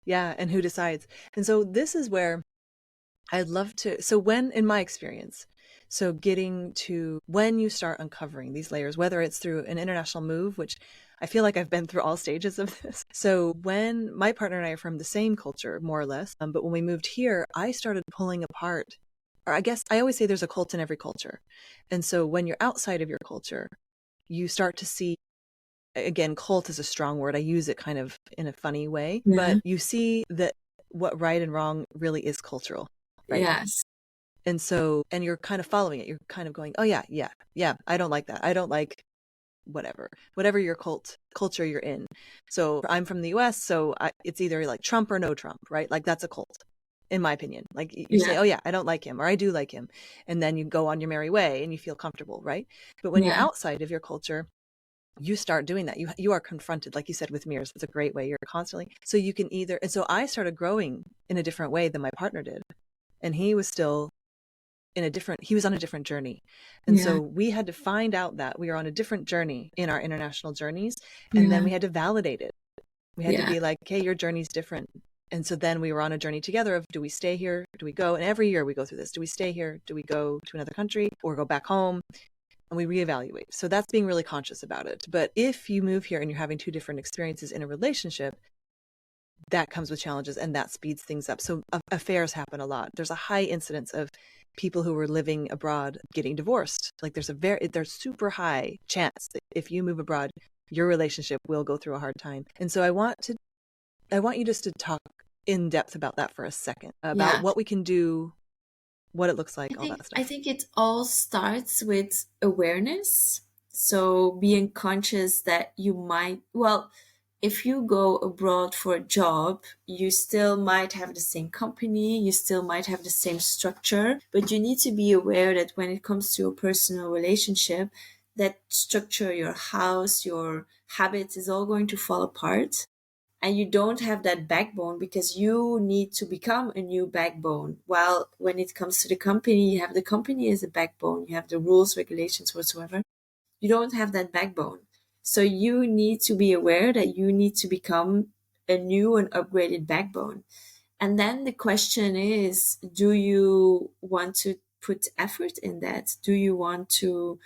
A: Yeah. And who decides? And so this is where I'd love to. So in my experience, so getting to when you start uncovering these layers, whether it's through an international move, which I feel like I've been through all stages of this. So when my partner and I are from the same culture, more or less, but when we moved here, I started pulling apart or I guess I always say there's a cult in every culture. And so when you're outside of your culture, you start to see, again, cult is a strong word. I use it kind of in a funny way,
B: Yeah.
A: but you see that what right and wrong really is cultural, right?
B: Yes.
A: And so, and you're kind of following it. You're kind of going, oh yeah, yeah, yeah. I don't like that. I don't like whatever your culture you're in. So I'm from the US, so it's either like Trump or no Trump, right? Like that's a cult, in my opinion. Like you say,
B: Yeah.
A: oh yeah, I don't like him, or I do like him. And then you go on your merry way and you feel comfortable, right? But when you're
B: Yeah.
A: outside of your culture, you start doing that. You are confronted, like you said, with mirrors. It's a great way. You're constantly, so you can either, and so I started growing in a different way than my partner did. And he was still he was on a different journey. And
B: Yeah.
A: so we had to find out that we were on a different journey in our international journeys. And then
B: Yeah.
A: we had to validate it. We had to
B: Yeah.
A: be like, hey, your journey's different. And so then we were on a journey together of, do we stay here? Do we go? And every year we go through this. Do we stay here? Do we go to another country or go back home? And we reevaluate. So that's being really conscious about it. But if you move here and you're having two different experiences in a relationship, that comes with challenges and that speeds things up. So affairs happen a lot. There's a high incidence of people who were living abroad getting divorced. Like there's super high chance that if you move abroad, your relationship will go through a hard time. And so I want you just to talk in depth about that for a second, about
B: Yeah.
A: what we can do, what it looks like, all that
B: I
A: stuff.
B: think it all starts with awareness. So being conscious that you might, well, if you go abroad for a job, you still might have the same company, you still might have the same structure, but you need to be aware that when it comes to a personal relationship, that structure, your house, your habits is all going to fall apart, and you don't have that backbone because you need to become a new backbone. While when it comes to the company, you have the company as a backbone, you have the rules, regulations, whatsoever. You don't have that backbone. So you need to be aware that you need to become a new and upgraded backbone. And then the question is, do you want to put effort in that? Do you want to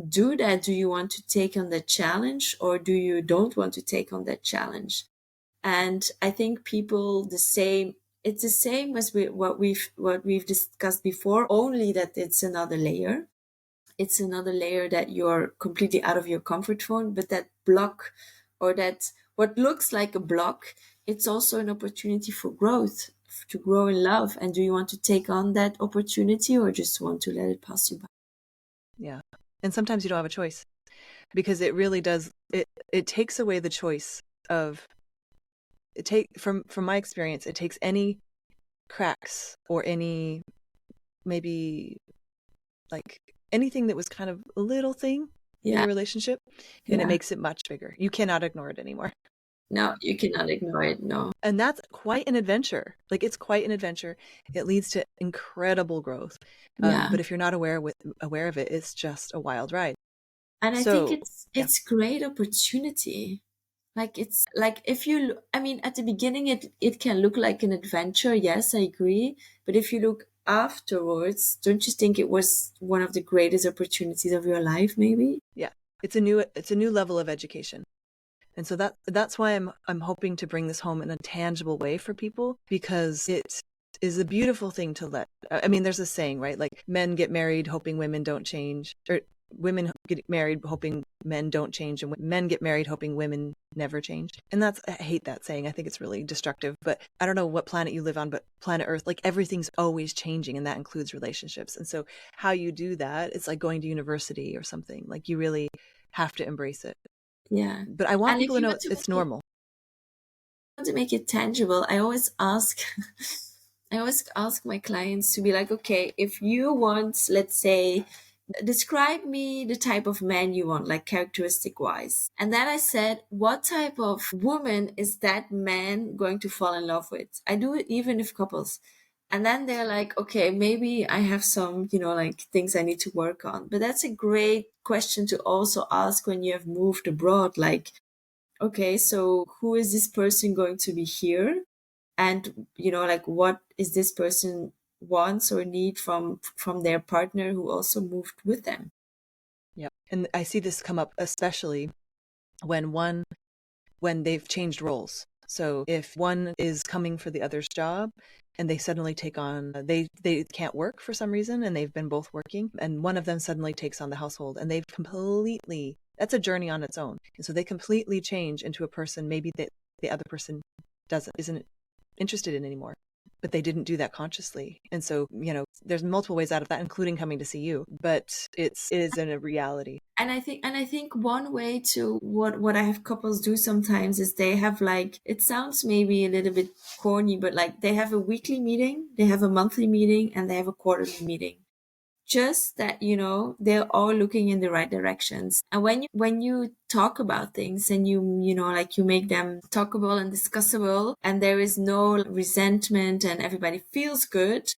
B: do that? Do you want to take on that challenge, or do you don't want to take on that challenge? And I think people it's the same as what we've discussed before, only that it's another layer. It's another layer that you're completely out of your comfort zone, but that block, or that what looks like a block, it's also an opportunity for growth, to grow in love. And do you want to take on that opportunity, or just want to let it pass you by?
A: Yeah. And sometimes you don't have a choice, because it really does, it takes away the choice of, from my experience, it takes any cracks or any, maybe like anything that was kind of a little thing in
B: Yeah.
A: your relationship, and it
B: Yeah.
A: makes it much bigger. You cannot ignore it anymore.
B: No, you cannot ignore it. No.
A: And that's quite an adventure. Like, it's quite an adventure. It leads to incredible growth.
B: Yeah.
A: But if you're not aware of it, it's just a wild ride.
B: And I think
A: So yeah,
B: it's great opportunity. Like it's like if you, I mean, at the beginning it can look like an adventure. Yes, I agree. But if you look afterwards, don't you think it was one of the greatest opportunities of your life? Maybe.
A: yeah, it's a new level of education. And so that's why I'm hoping to bring this home in a tangible way for people, because it is a beautiful thing to let. I mean, there's a saying, right? Like, men get married hoping women don't change, or women get married hoping men don't change, and men get married hoping women never change. And I hate that saying. I think it's really destructive. But I don't know what planet you live on, but planet Earth, like, everything's always changing, and that includes relationships. And so how you do that, it's like going to university or something. Like, you really have to embrace it.
B: Yeah.
A: But I want
B: And
A: people
B: if
A: to
B: you
A: know
B: want to
A: it's
B: make it,
A: normal.
B: tangible, I always ask, my clients to be like, okay, if you want, let's say, describe me the type of man you want, like characteristic wise. And then I said, what type of woman is that man going to fall in love with? I do it even if couples. And then they're like, okay, maybe I have some, like things I need to work on. But that's a great question to also ask when you have moved abroad. Like, okay, so who is this person going to be here? And, like what is this person wants or need from their partner who also moved with them?
A: Yep. And I see this come up especially when they've changed roles. So if one is coming for the other's job and they suddenly take on, they can't work for some reason and they've been both working, and one of them suddenly takes on the household and they've completely, that's a journey on its own. And so they completely change into a person maybe that the other person isn't interested in anymore, but they didn't do that consciously. And so, there's multiple ways out of that, including coming to see you, but it is in a reality.
B: And I think one way to what I have couples do sometimes is they have, like, it sounds maybe a little bit corny, but like they have a weekly meeting, they have a monthly meeting, and they have a quarterly meeting. Just that, they're all looking in the right directions. And when you talk about things and you make them talkable and discussable, and there is no resentment and everybody feels good,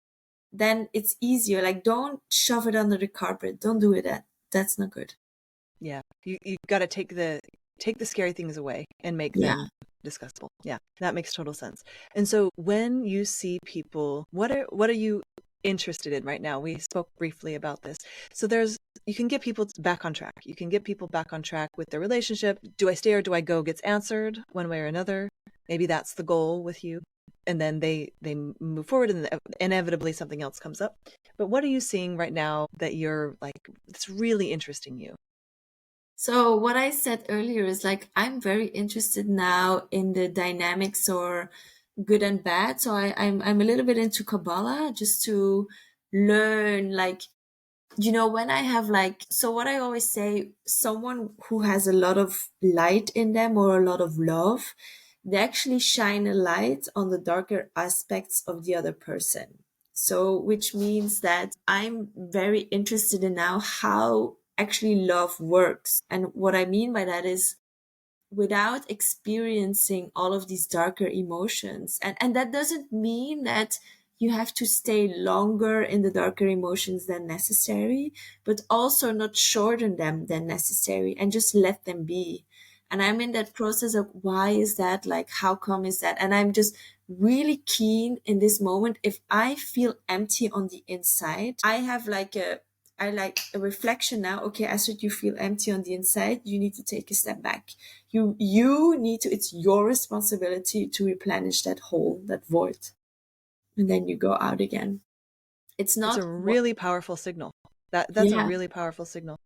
B: then it's easier. Like, don't shove it under the carpet. Don't do it. That's not good.
A: Yeah. You got to take the scary things away and make them discussable. Yeah. That makes total sense. And so when you see people, what are you interested in right now? We spoke briefly about this. So you can get people back on track. You can get people back on track with their relationship. Do I stay or do I go gets answered one way or another. Maybe that's the goal with you. And then they move forward and inevitably something else comes up. But what are you seeing right now that you're like, it's really interesting you?
B: So what I said earlier is, like, I'm very interested now in the dynamics or good and bad. So I'm a little bit into Kabbalah just to learn, like, when I have, like, so what I always say, someone who has a lot of light in them or a lot of love, they actually shine a light on the darker aspects of the other person. So, which means that I'm very interested in now how actually love works. And what I mean by that is, without experiencing all of these darker emotions, and that doesn't mean that you have to stay longer in the darker emotions than necessary, but also not shorten them than necessary and just let them be. And I'm in that process of, why is that? Like, how come is that? And I'm just really keen in this moment. If I feel empty on the inside, I have like a reflection now. Okay, Astrid, you feel empty on the inside. You need to take a step back. You need to, it's your responsibility to replenish that hole, that void. And then you go out again. It's
A: It's
B: not
A: a really powerful signal. That's a really powerful signal.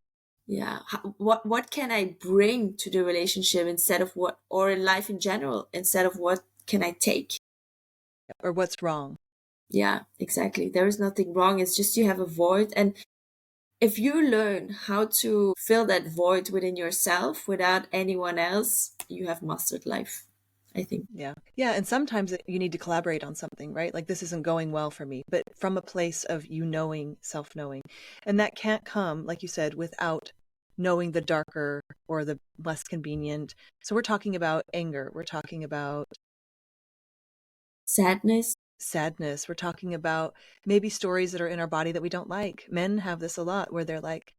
B: Yeah. What can I bring to the relationship instead of what, or in life in general, instead of what can I take?
A: Or what's wrong?
B: Yeah, exactly. There is nothing wrong. It's just you have a void. And if you learn how to fill that void within yourself without anyone else, you have mastered life, I think.
A: Yeah. Yeah. And sometimes you need to collaborate on something, right? Like, this isn't going well for me, but from a place of knowing, self-knowing. And that can't come, like you said, without knowing the darker or the less convenient. So we're talking about anger. We're talking about
B: Sadness.
A: We're talking about maybe stories that are in our body that we don't like. Men have this a lot where they're like,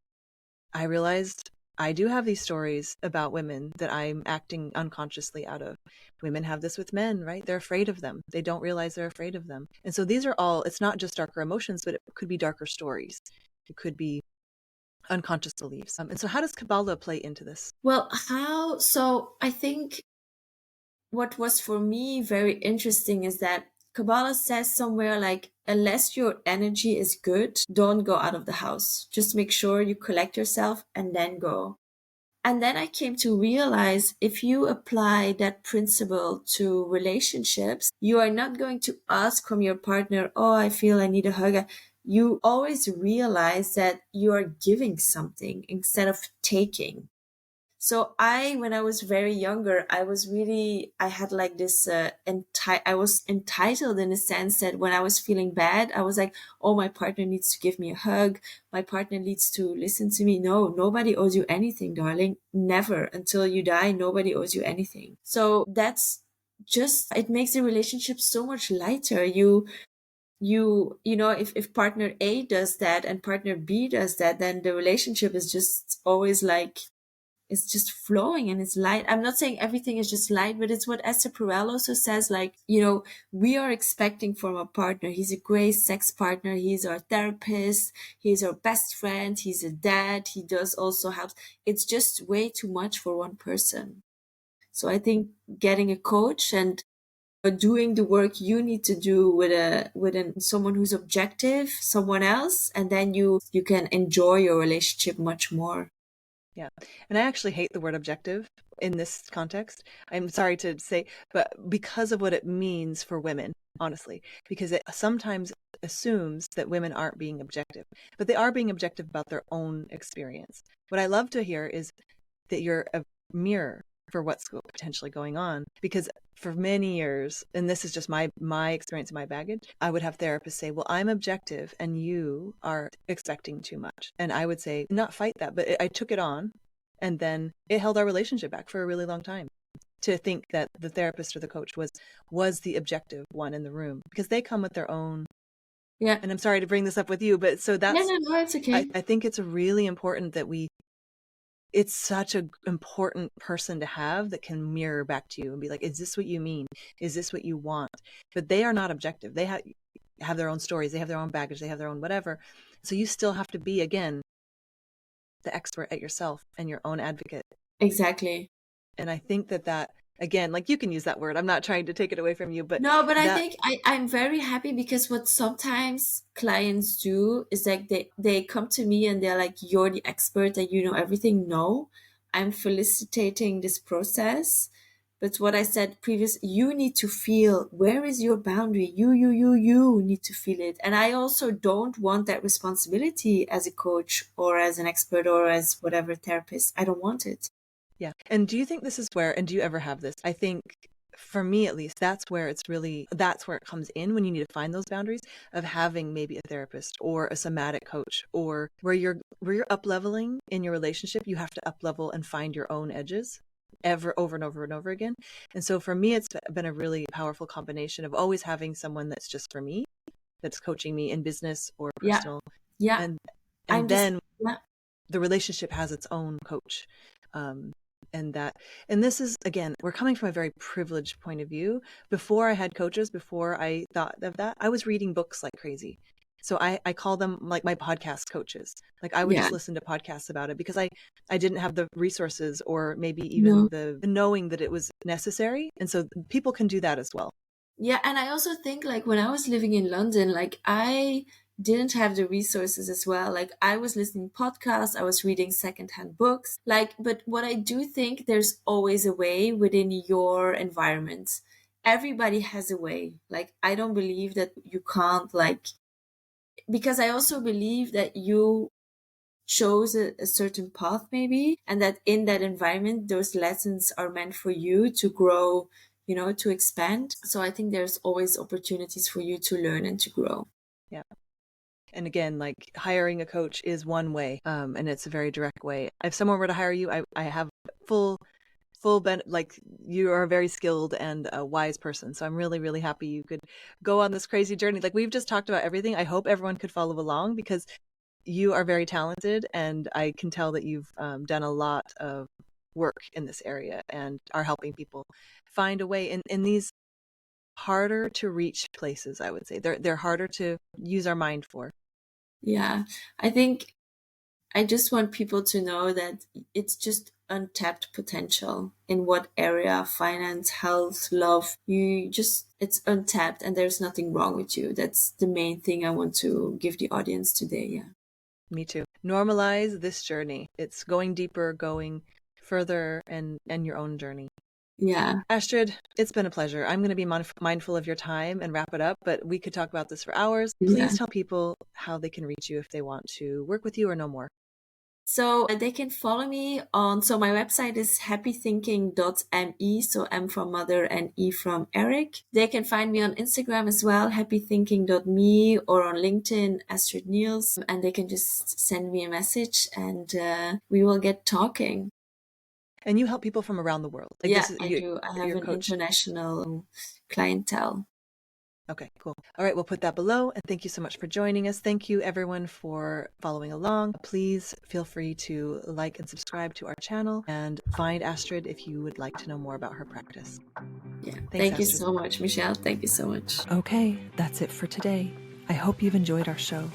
A: I realized I do have these stories about women that I'm acting unconsciously out of. Women have this with men, right? They're afraid of them. They don't realize they're afraid of them. And so these are all, it's not just darker emotions, but it could be darker stories. It could be unconscious beliefs. And so how does Kabbalah play into this?
B: Well, so I think what was for me very interesting is that Kabbalah says somewhere, like, unless your energy is good, don't go out of the house. Just make sure you collect yourself and then go. And then I came to realize, if you apply that principle to relationships, you are not going to ask from your partner, oh, I feel I need a hug. You always realize that you are giving something instead of taking. So when I was very younger, I had like this, I was entitled in a sense that when I was feeling bad, I was like, oh, my partner needs to give me a hug. My partner needs to listen to me. No, nobody owes you anything, darling. Never. Until you die, nobody owes you anything. So that's just, it makes the relationship so much lighter. If partner A does that and partner B does that, then the relationship is just always like, it's just flowing and it's light. I'm not saying everything is just light, but it's what Esther Perel also says, like, we are expecting from a partner. He's a great sex partner. He's our therapist. He's our best friend. He's a dad. He does also help. It's just way too much for one person. So I think getting a coach and doing the work you need to do with someone who's objective, someone else, and then you can enjoy your relationship much more.
A: Yeah. And I actually hate the word objective in this context. I'm sorry to say, but because of what it means for women, honestly, because it sometimes assumes that women aren't being objective, but they are being objective about their own experience. What I love to hear is that you're a mirror for what's potentially going on, because for many years, and this is just my experience and my baggage, I would have therapists say, well, I'm objective and you are expecting too much. And I would say, not fight that, but I took it on, and then it held our relationship back for a really long time, to think that the therapist or the coach was the objective one in the room, because they come with their own.
B: Yeah.
A: And I'm sorry to bring this up with you, but so that's,
B: no, it's okay.
A: I think it's really important that it's such an important person to have that can mirror back to you and be like, is this what you mean? Is this what you want? But they are not objective. They have their own stories. They have their own baggage. They have their own whatever. So you still have to be, again, the expert at yourself and your own advocate.
B: Exactly.
A: And I think that, again, like, you can use that word. I'm not trying to take it away from you, but
B: no, but I think I'm very happy, because what sometimes clients do is like they come to me and they're like, you're the expert and you know everything. No, I'm felicitating this process. But what I said previous, you need to feel, where is your boundary? You need to feel it. And I also don't want that responsibility as a coach or as an expert or as whatever therapist. I don't want it.
A: Yeah. And do you think this is where, and do you ever have this? I think, for me at least, that's where it comes in, when you need to find those boundaries of having maybe a therapist or a somatic coach, or where you're up leveling in your relationship. You have to up level and find your own edges over and over and over again. And so for me, it's been a really powerful combination of always having someone that's just for me, that's coaching me in business or personal.
B: Yeah.
A: And then the relationship has its own coach. And this is, again, we're coming from a very privileged point of view. Before I had coaches, before I thought of that, I was reading books like crazy. So I call them like my podcast coaches. Like, I would just listen to podcasts about it, because I didn't have the resources, or maybe even the knowing that it was necessary. And so people can do that as well.
B: Yeah. And I also think, like, when I was living in London, like, I didn't have the resources as well. Like, I was listening podcasts, I was reading secondhand books, like, but what I do think, there's always a way within your environment. Everybody has a way. Like, I don't believe that you can't, like, because I also believe that you chose a certain path maybe, and that in that environment, those lessons are meant for you to grow, to expand. So I think there's always opportunities for you to learn and to grow.
A: Yeah. And again, like, hiring a coach is one way, and it's a very direct way. If someone were to hire you, I have full like, you are a very skilled and a wise person. So I'm really, really happy you could go on this crazy journey. Like, we've just talked about everything. I hope everyone could follow along, because you are very talented, and I can tell that you've done a lot of work in this area and are helping people find a way in these harder to reach places. I would say they're harder to use our mind for.
B: Yeah, I think I just want people to know that it's just untapped potential in what area: finance, health, love. It's untapped, and there's nothing wrong with you. That's the main thing I want to give the audience today. Yeah.
A: Me too. Normalize this journey. It's going deeper, going further, and your own journey.
B: Yeah.
A: Astrid, it's been a pleasure. I'm going to be mindful of your time and wrap it up, but we could talk about this for hours. Please tell people how they can reach you if they want to work with you or know more.
B: So they can follow me so my website is happythinking.me, so M from mother and E from Eric. They can find me on Instagram as well, happythinking.me, or on LinkedIn, Astrid Niels, and they can just send me a message, and we will get talking.
A: And you help people from around the world.
B: Like, yeah, I do. I have an international clientele.
A: Okay, cool. All right, we'll put that below. And thank you so much for joining us. Thank you, everyone, for following along. Please feel free to like and subscribe to our channel, and find Astrid if you would like to know more about her practice.
B: Yeah. Thank you so much, Michelle. Thank you so much.
A: Okay, that's it for today. I hope you've enjoyed our show.